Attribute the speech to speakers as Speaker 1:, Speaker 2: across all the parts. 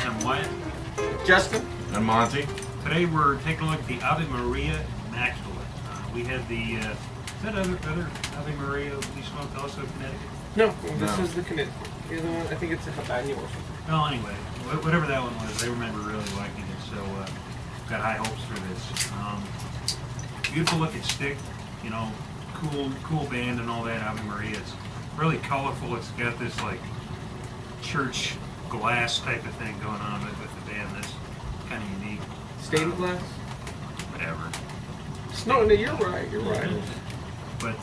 Speaker 1: I'm Wyatt.
Speaker 2: Justin.
Speaker 3: And Monty.
Speaker 1: Today we're taking a look at the Ave Maria Immaculata. We had the, is that other Ave Maria we smoked also in Connecticut?
Speaker 2: No, this is the Connecticut. The other one, I think it's a Habano or something.
Speaker 1: Well, anyway, whatever that one was, I remember really liking it, so got high hopes for this. Beautiful looking stick, you know, cool band and all that, Ave Maria. It's really colorful. It's got this like church glass type of thing going on with the band. That's kind of unique.
Speaker 2: Stained glass?
Speaker 1: Whatever.
Speaker 2: No, you're right. You're right.
Speaker 1: But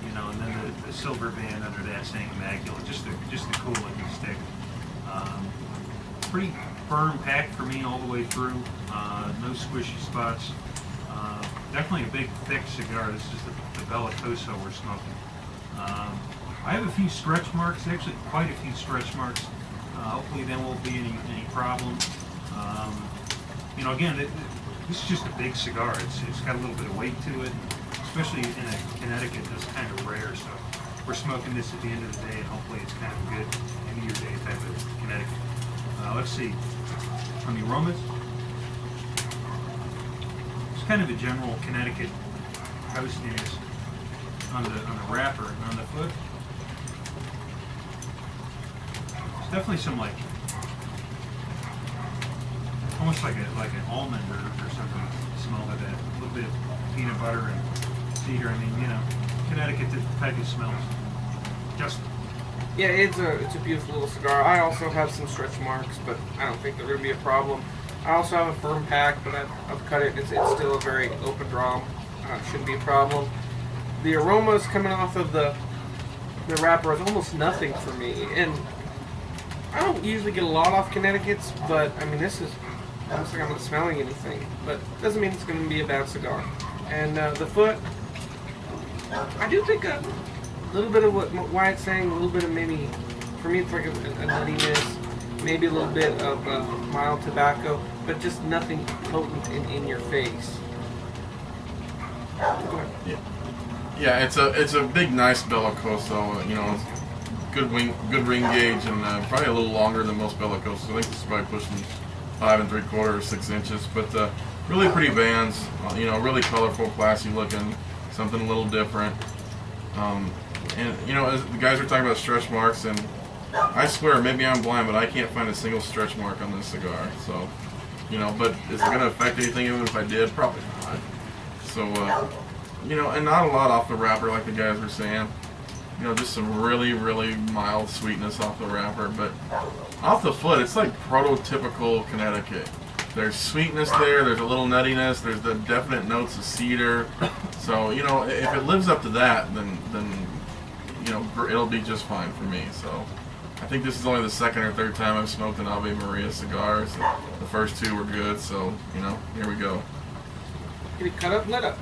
Speaker 1: you know, and then the silver band under that saying Immaculate, just a cool looking stick. Pretty firm pack for me all the way through. No squishy spots. Definitely a big thick cigar. This is the Bellicoso we're smoking. I have a few stretch marks, actually quite a few stretch marks. Hopefully there won't be any problem. You know, again, this is just a big cigar. It's got a little bit of weight to it, especially in Connecticut. That's kind of rare. So we're smoking this at the end of the day, and hopefully it's kind of good end of your day type of Connecticut. Let's see on the aromas. It's kind of a general Connecticut toastiness on the wrapper and on the foot. There's definitely some like almost like an almond or something. Smell like that. A little bit of peanut butter and cedar. I mean, you know, Connecticut type of smells. Just
Speaker 2: Yeah, it's a beautiful little cigar. I also have some stretch marks, but I don't think they're going to be a problem. I also have a firm pack, but I've cut it. It's still a very open draw. Shouldn't be a problem. The aromas coming off of the wrapper is almost nothing for me, and I don't usually get a lot off Connecticut's, but I mean this is almost like I'm not smelling anything. But doesn't mean it's going to be a bad cigar. And the foot, I do think a little bit of what Wyatt's saying, a little bit of maybe, for me it's like a nuttiness, maybe a little bit of mild tobacco, but just nothing potent in your face. Go ahead.
Speaker 3: Yeah, it's a big, nice Bellicoso. You know, good ring gauge, and probably a little longer than most Bellicosas. I think this is probably pushing 5 3/4 or 6 inches, but really pretty bands. You know, really colorful, classy looking, something a little different. And you know, as the guys were talking about stretch marks, and I swear, maybe I'm blind, but I can't find a single stretch mark on this cigar. So, you know, but is it going to affect anything even if I did? Probably not. So, you know, and not a lot off the wrapper like the guys were saying. You know, just some really, really mild sweetness off the wrapper. But off the foot, it's like prototypical Connecticut. There's sweetness there, there's a little nuttiness, there's the definite notes of cedar. So, you know, if it lives up to that, then you know, it'll be just fine for me. So, I think this is only the second or third time I've smoked an Ave Maria cigar. So the first two were good, so, you know, here we go.
Speaker 2: Get it cut up, lit up.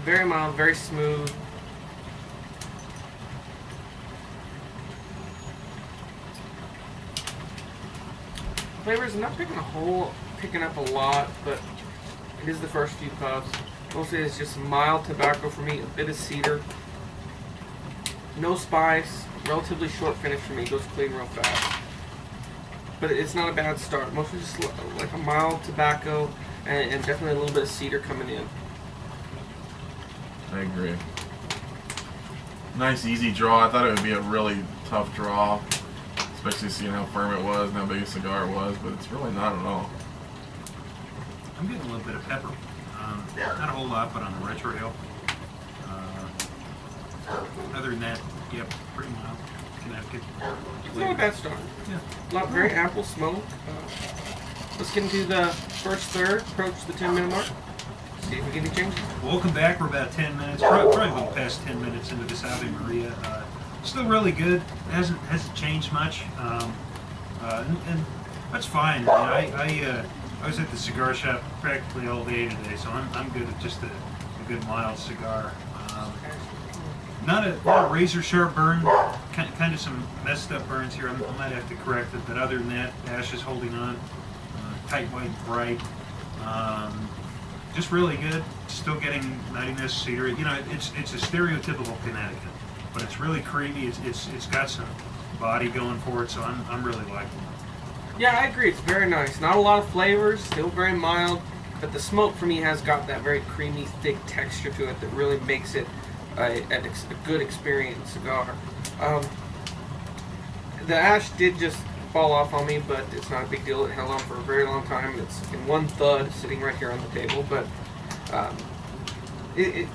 Speaker 2: Very mild, very smooth. Flavors, I'm not picking up a lot, but it is the first few puffs. Mostly it's just mild tobacco for me, a bit of cedar. No spice, relatively short finish for me, goes clean real fast. But it's not a bad start. Mostly just like a mild tobacco and definitely a little bit of cedar coming in.
Speaker 3: I agree. Nice, easy draw. I thought it would be a really tough draw, especially seeing how firm it was and how big a cigar it was, but it's really not at all.
Speaker 1: I'm getting a little bit of pepper. Not a whole lot, but on the retrohale. Other than that, yep, pretty mild. Connecticut.
Speaker 2: It's not a bad start.
Speaker 1: Yeah.
Speaker 2: Very ample smoke. Let's get into the first third, approach the 10-minute mark. See if we get any changes.
Speaker 1: Welcome back. We're about 10 minutes, probably a little past 10 minutes into this Ave Maria. Still really good. Hasn't changed much, and that's fine. I was at the cigar shop practically all day today, so I'm good at just a good mild cigar. Not a razor sharp burn. Kind of some messed up burns here. I might have to correct it, but other than that, ash is holding on. Tight, white, bright. Just really good. Still getting nuttiness, cedar. You know, it's a stereotypical Connecticut, but it's really creamy. It's got some body going for it, so I'm really liking it.
Speaker 2: Yeah, I agree. It's very nice. Not a lot of flavors, still very mild, but the smoke for me has got that very creamy, thick texture to it that really makes it a good experience cigar. The ash did just fall off on me, but it's not a big deal. It held on for a very long time. It's in one thud sitting right here on the table, but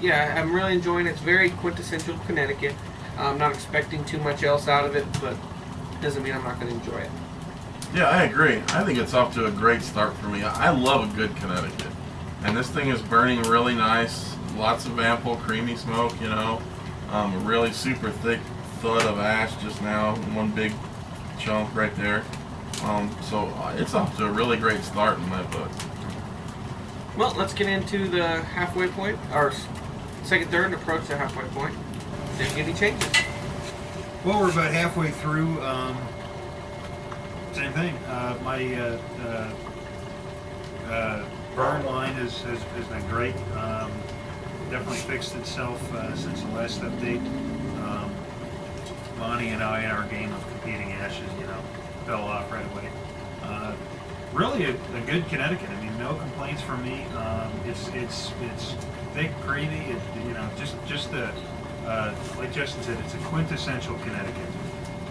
Speaker 2: yeah, I'm really enjoying it. It's very quintessential Connecticut. I'm not expecting too much else out of it, but it doesn't mean I'm not going to enjoy it.
Speaker 3: Yeah, I agree. I think it's off to a great start for me. I love a good Connecticut. And this thing is burning really nice. Lots of ample, creamy smoke, you know. A really super thick thud of ash just now. One big chunk right there. So it's off to a really great start in my book.
Speaker 2: Well, let's get into the halfway point, or second, third, and approach the halfway point. Didn't get any changes.
Speaker 1: Well, we're about halfway through. Same thing. My burn line has been great. Definitely fixed itself since the last update. Bonnie and I, in our game of competing ashes, fell off right away. Really a good Connecticut. I mean, no complaints from me. It's thick, creamy. Just like Justin said, it's a quintessential Connecticut.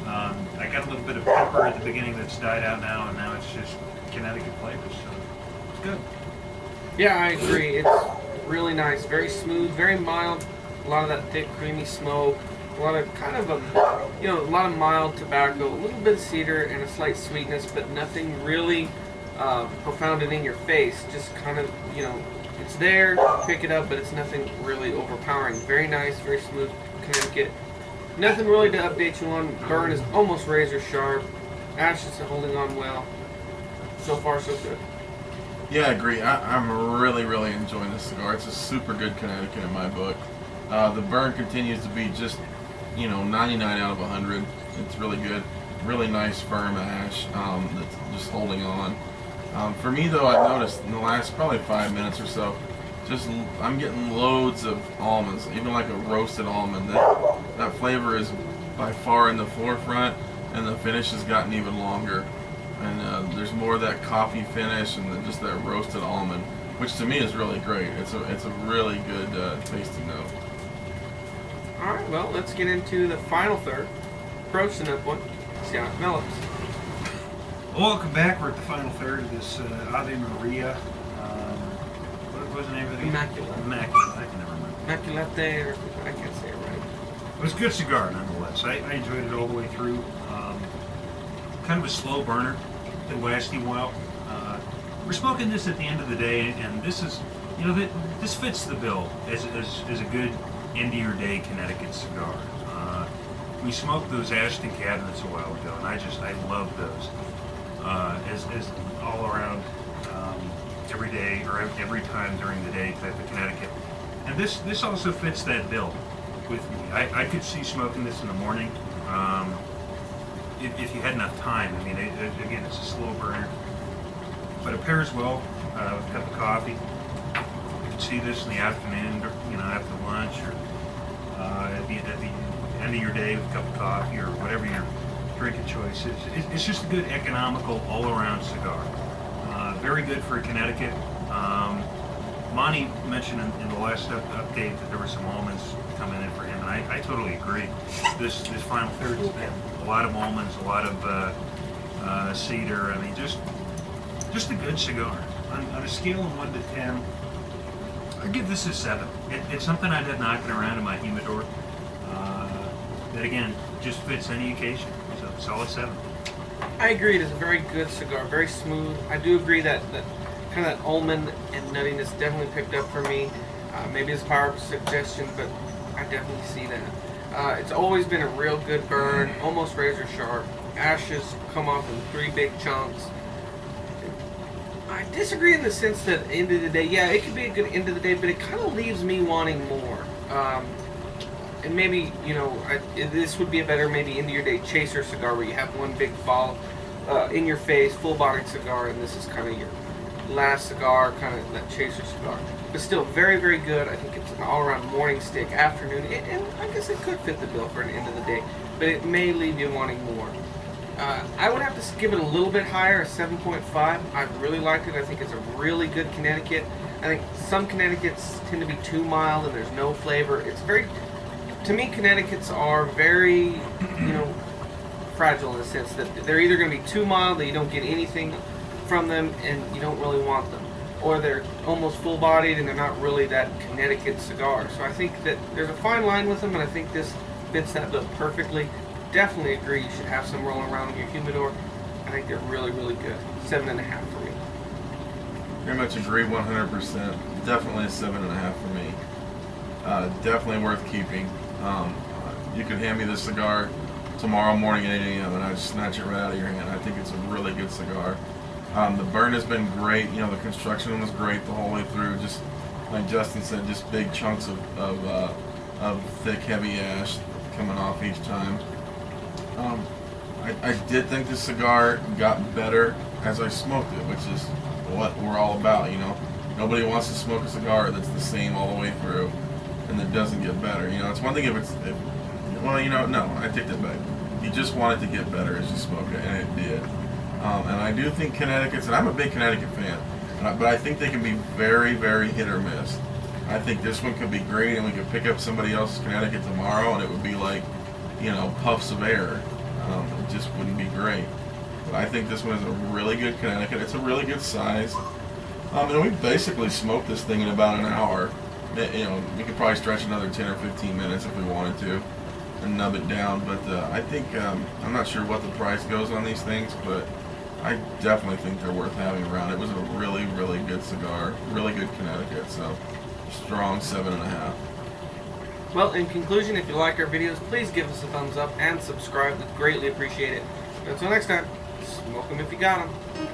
Speaker 1: I got a little bit of pepper at the beginning that's died out now, and now it's just Connecticut flavors. So it's good.
Speaker 2: Yeah, I agree. It's really nice, very smooth, very mild. A lot of that thick, creamy smoke. A lot of kind of a lot of mild tobacco, a little bit of cedar, and a slight sweetness, but nothing really profound and in your face. Just kind of, it's there, pick it up, but it's nothing really overpowering. Very nice, very smooth Connecticut. Nothing really to update you on. Burn is almost razor sharp. Ash is holding on well. So far, so good.
Speaker 3: Yeah, I agree. I'm really, really enjoying this cigar. It's a super good Connecticut in my book. The burn continues to be just, 99 out of 100. It's really good. Really nice, firm ash that's just holding on. For me, though, I've noticed in the last probably 5 minutes or so, I'm getting loads of almonds, even like a roasted almond. That flavor is by far in the forefront, and the finish has gotten even longer. And there's more of that coffee finish and then just that roasted almond, which to me is really great. It's a really good tasting note.
Speaker 2: All right, well, let's get into the final third. Approach the note point. Scott Phillips.
Speaker 1: Welcome back. We're at the final third of this Ave Maria. What was the name of it? Immaculata. I can never remember.
Speaker 2: Immaculata, or I can't say it right.
Speaker 1: It was a good cigar, nonetheless. I enjoyed it all the way through. Kind of a slow burner. It'll last you a while. We're smoking this at the end of the day, and this is, this fits the bill as a good end of your day Connecticut cigar. We smoked those Ashton cabinets a while ago, and I love those as all around every day or every time during the day type of Connecticut. And this also fits that bill with me. I could see smoking this in the morning. If you had enough time. I mean, again, it's a slow burner, but it pairs well with a cup of coffee. You can see this in the afternoon, after lunch, or at the end of your day with a cup of coffee, or whatever your drink of choice is. It's just a good, economical, all-around cigar. Very good for Connecticut. Monty mentioned in the last update that there were some almonds coming in for him, and I totally agree. This final third has been a lot of almonds, a lot of cedar. I mean, just a good cigar. On a scale of 1 to 10, I give this a 7. It's something I'd have knocking around in my humidor. that again just fits any occasion. So solid 7.
Speaker 2: I agree. It is a very good cigar, very smooth. I do agree that kind of that almond and nuttiness definitely picked up for me. Maybe it's power suggestion, but I definitely see that. It's always been a real good burn, almost razor sharp. Ashes come off in 3 big chunks. I disagree in the sense that end of the day, yeah, it could be a good end of the day, but it kind of leaves me wanting more. And maybe, you know, this would be a better maybe end of your day chaser cigar where you have one big fall in your face, full-bodied cigar, and this is kind of your last cigar, kind of that chaser cigar. But still, very, very good. I think it's an all-around morning stick, afternoon, and I guess it could fit the bill for an end of the day, but it may leave you wanting more. I would have to give it a little bit higher, a 7.5. I really liked it. I think it's a really good Connecticut. I think some Connecticut's tend to be too mild and there's no flavor. It's very, to me, Connecticut's are very, you know, fragile in the sense that they're either going to be too mild that you don't get anything from them and you don't really want them, or they're almost full-bodied and they're not really that Connecticut cigar. So I think that there's a fine line with them, and I think this fits that bill perfectly. Definitely agree you should have some rolling around in your humidor. I think they're really, really good. 7.5 for me.
Speaker 3: Very much agree, 100%. Definitely a 7.5 for me. Definitely worth keeping. You could hand me this cigar tomorrow morning at 8 a.m. and I'd snatch it right out of your hand. I think it's a really good cigar. The burn has been great. You know, the construction was great the whole way through. Just like Justin said, just big chunks of thick, heavy ash coming off each time. I did think this cigar got better as I smoked it, which is what we're all about, you know. Nobody wants to smoke a cigar that's the same all the way through and that doesn't get better. You know, it's one thing well, you know, no, I take that back. You just want it to get better as you smoke it, and it did. And I do think Connecticut's, and I'm a big Connecticut fan, but I think they can be very, very hit or miss. I think this one could be great, and we could pick up somebody else's Connecticut tomorrow, and it would be like, you know, puffs of air. It just wouldn't be great. But I think this one is a really good Connecticut. It's a really good size. And we basically smoked this thing in about an hour. You know, we could probably stretch another 10 or 15 minutes if we wanted to and nub it down. But I think, I'm not sure what the price goes on these things, but I definitely think they're worth having around. It was a really, really good cigar. Really good Connecticut. So, strong 7.5.
Speaker 2: Well, in conclusion, if you like our videos, please give us a thumbs up and subscribe. We'd greatly appreciate it. Until next time, smoke them if you got them.